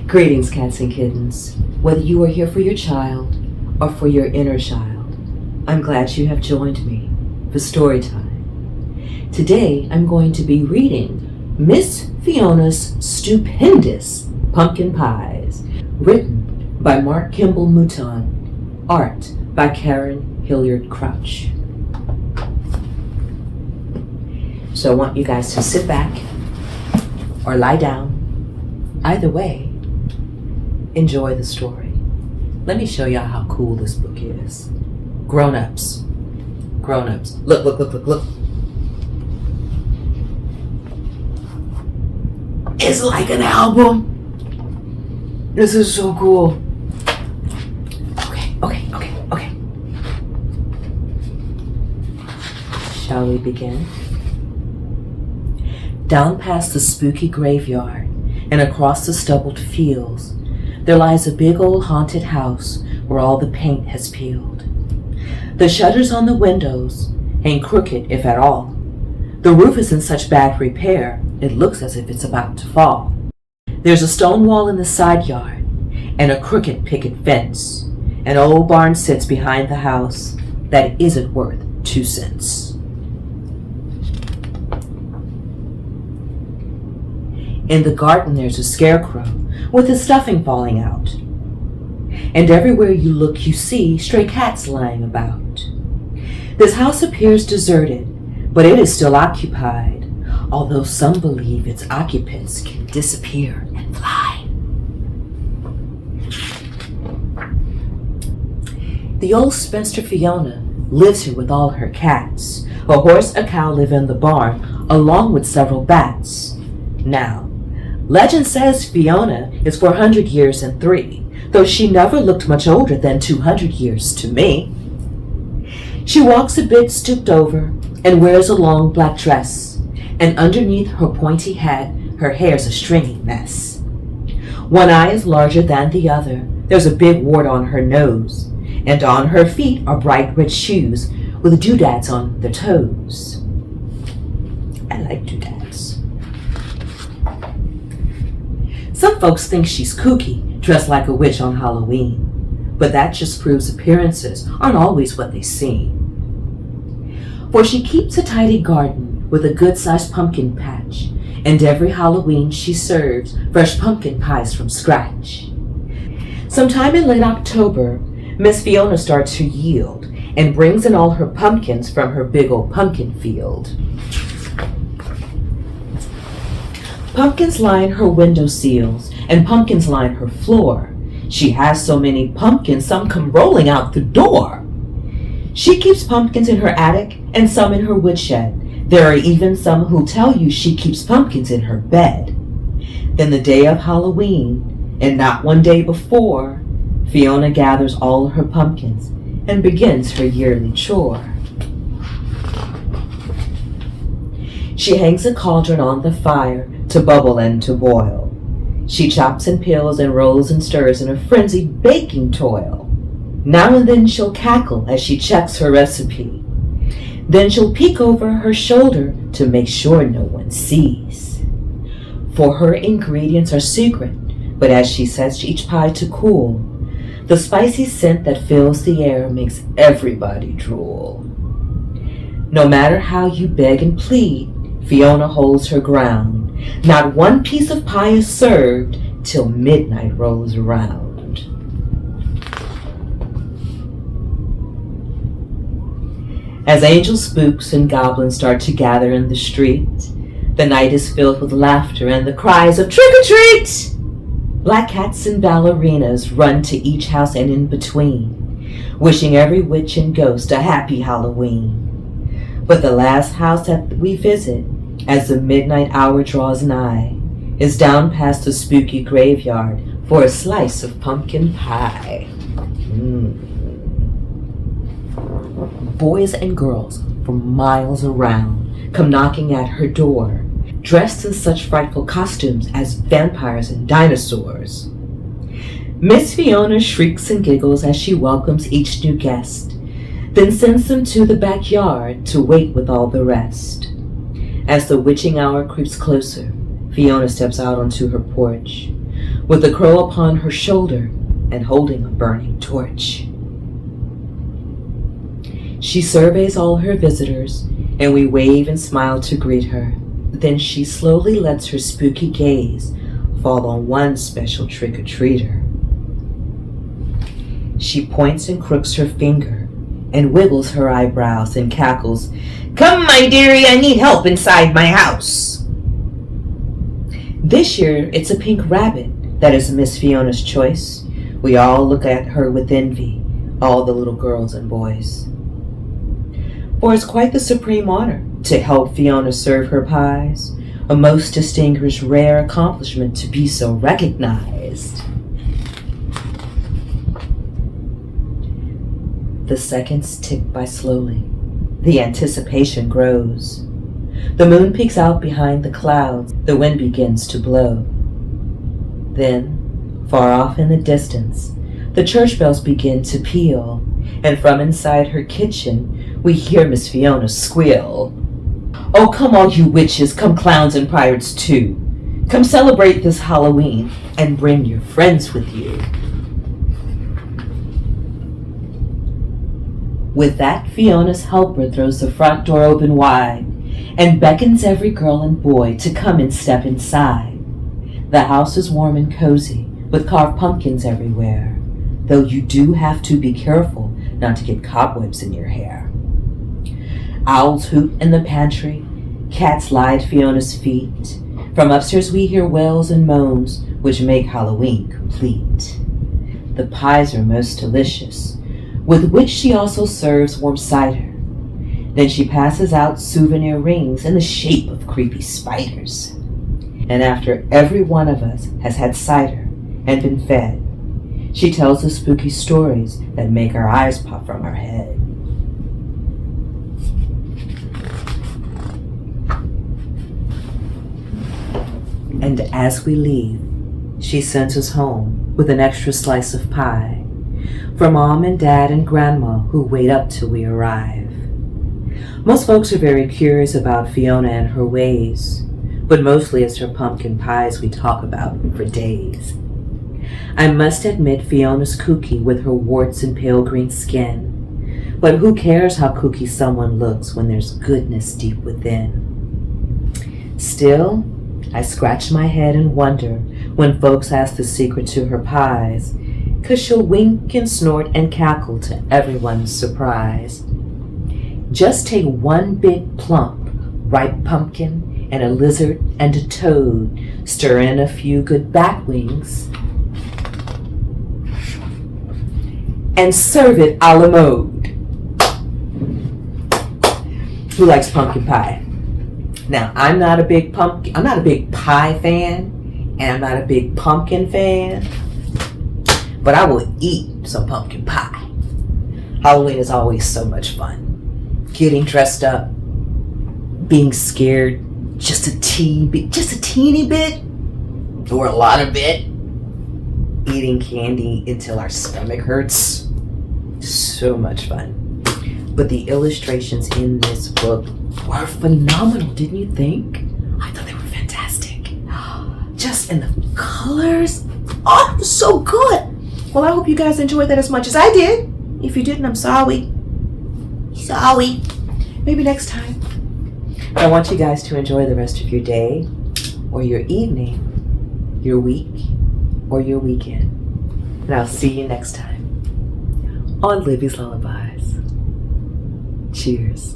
Greetings, cats and kittens. Whether you are here for your child or for your inner child, I'm glad you have joined me for story time. Today, I'm going to be reading Miss Fiona's Stupendous Pumpkin Pies, written by Mark Kimball Moulton, art by Hillard Crouch. So I want you guys to sit back or lie down. Either way, enjoy the story. Let me show y'all how cool this book is. Grown-ups. Grown-ups. Look. It's like an album. This is so cool. Okay. Shall we begin? Down past the spooky graveyard and across the stubbled fields, there lies a big old haunted house where all the paint has peeled. The shutters on the windows hang crooked, if at all. The roof is in such bad repair, it looks as if it's about to fall. There's a stone wall in the side yard and a crooked picket fence. An old barn sits behind the house that isn't worth 2 cents. In the garden there's a scarecrow with his stuffing falling out. And everywhere you look you see stray cats lying about. This house appears deserted, but it is still occupied, although some believe its occupants can disappear and fly. The old spinster Fiona lives here with all her cats. A horse, a cow live in the barn, along with several bats. Now, legend says Fiona is 400 years and 3, though she never looked much older than 200 years to me. She walks a bit stooped over and wears a long black dress, and underneath her pointy hat, her hair's a stringy mess. One eye is larger than the other, there's a big wart on her nose, and on her feet are bright red shoes with doodads on their toes. I like doodads. Some folks think she's kooky, dressed like a witch on Halloween, but that just proves appearances aren't always what they seem. For she keeps a tidy garden with a good-sized pumpkin patch, and every Halloween she serves fresh pumpkin pies from scratch. Sometime in late October, Miss Fiona starts her yield and brings in all her pumpkins from her big old pumpkin field. Pumpkins line her window sills, and pumpkins line her floor. She has so many pumpkins, some come rolling out the door. She keeps pumpkins in her attic and some in her woodshed. There are even some who tell you she keeps pumpkins in her bed. Then the day of Halloween, and not one day before, Fiona gathers all her pumpkins and begins her yearly chore. She hangs a cauldron on the fire to bubble and to boil. She chops and peels and rolls and stirs in a frenzied baking toil. Now and then she'll cackle as she checks her recipe. Then she'll peek over her shoulder to make sure no one sees. For her ingredients are secret, but as she sets each pie to cool, the spicy scent that fills the air makes everybody drool. No matter how you beg and plead, Fiona holds her ground. Not one piece of pie is served till midnight rolls around. As angel spooks and goblins start to gather in the street, the night is filled with laughter and the cries of trick or treat. Black cats and ballerinas run to each house and in between, wishing every witch and ghost a happy Halloween. But the last house that we visit, as the midnight hour draws nigh, is down past the spooky graveyard for a slice of pumpkin pie. Boys and girls from miles around come knocking at her door, dressed in such frightful costumes as vampires and dinosaurs. Miss Fiona shrieks and giggles as she welcomes each new guest, then sends them to the backyard to wait with all the rest. As the witching hour creeps closer, Fiona steps out onto her porch, with a crow upon her shoulder and holding a burning torch. She surveys all her visitors, and we wave and smile to greet her. Then she slowly lets her spooky gaze fall on one special trick-or-treater. She points and crooks her finger and wiggles her eyebrows and cackles, "Come, my dearie, I need help inside my house." This year, it's a pink rabbit that is Miss Fiona's choice. We all look at her with envy, all the little girls and boys. For it's quite the supreme honor to help Fiona serve her pies, a most distinguished, rare accomplishment to be so recognized. The seconds tick by slowly. The anticipation grows. The moon peeks out behind the clouds. The wind begins to blow. Then, far off in the distance, the church bells begin to peal, and from inside her kitchen, we hear Miss Fiona squeal. "Oh, come all you witches, come clowns and pirates too. Come celebrate this Halloween and bring your friends with you." With that, Fiona's helper throws the front door open wide and beckons every girl and boy to come and step inside. The house is warm and cozy with carved pumpkins everywhere, though you do have to be careful not to get cobwebs in your hair. Owls hoot in the pantry, cats lie at Fiona's feet. From upstairs we hear wails and moans which make Halloween complete. The pies are most delicious, with which she also serves warm cider. Then she passes out souvenir rings in the shape of creepy spiders. And after every one of us has had cider and been fed, she tells us spooky stories that make our eyes pop from our head. And as we leave, she sends us home with an extra slice of pie for Mom and Dad and Grandma who wait up till we arrive. Most folks are very curious about Fiona and her ways, but mostly it's her pumpkin pies we talk about for days. I must admit Fiona's kooky with her warts and pale green skin, but who cares how kooky someone looks when there's goodness deep within? Still, I scratch my head and wonder when folks ask the secret to her pies, 'cause she'll wink and snort and cackle to everyone's surprise. Just take one big plump, ripe pumpkin and a lizard and a toad, stir in a few good bat wings, and serve it a la mode. Who likes pumpkin pie? Now, I'm not a big pie fan, and I'm not a big pumpkin fan, but I will eat some pumpkin pie. Halloween is always so much fun. Getting dressed up, being scared just a teeny bit, or a lot of it, eating candy until our stomach hurts. So much fun. But the illustrations in this book were phenomenal, didn't you think? I thought they were fantastic. Just in the colors. Oh, it was so good. Well, I hope you guys enjoyed that as much as I did. If you didn't, I'm sorry. Sorry. Maybe next time. I want you guys to enjoy the rest of your day, or your evening, your week, or your weekend. And I'll see you next time on Libby's Lullabies. Cheers.